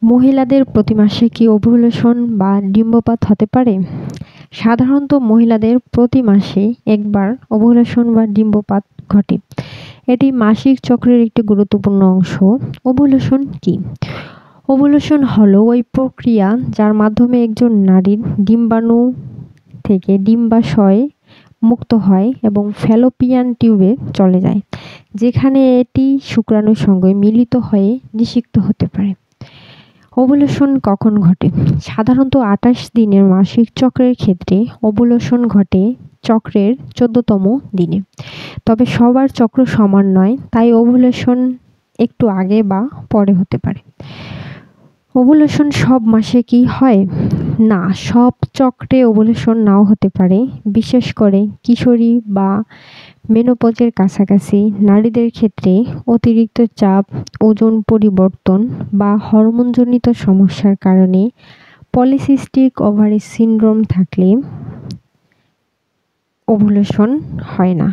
মহিলাদের প্রতি মাসে কি ওভুলেশন বা ডিম্বপাত হতে পারে? সাধারণত মহিলাদের প্রতি মাসে একবার ওভুলেশন বা ডিম্বপাত ঘটে। এটি মাসিক চক্রের একটি গুরুত্বপূর্ণ অংশ। ওভুলেশন কি? ওভুলেশন হলো ওই প্রক্রিয়া যার মাধ্যমে একজন নারীর ডিম্বাণু থেকে ডিম্বাশয় মুক্ত হয় এবং ফ্যালোপিয়ান টিউবে চলে যায়, যেখানে এটি শুক্রাণুর সঙ্গে মিলিত হয়ে নিষিক্ত হতে পারে। ওভুলেশন কখন ঘটে? সাধারণত ২৮ দিনের মাসিক চক্রের ক্ষেত্রে ওভুলেশন ঘটে চক্রের ১৪তম দিনে। তবে সবার চক্র সমান নয়, তাই ওভুলেশন একটু আগে বা পরে হতে পারে। ওভুলেশন সব মাসে কি হয়? না, সব চক্রে ওভুলেশন নাও হতে পারে। বিশেষ করে কিশোরী বা মেনোপজের কাছাকাছি নারীদের ক্ষেত্রে অতিরিক্ত চাপ, ওজন পরিবর্তন বা হরমোনজনিত সমস্যার কারণে পলিসিস্টিক ওভারি সিনড্রোম থাকলে ওভুলেশন হয় না।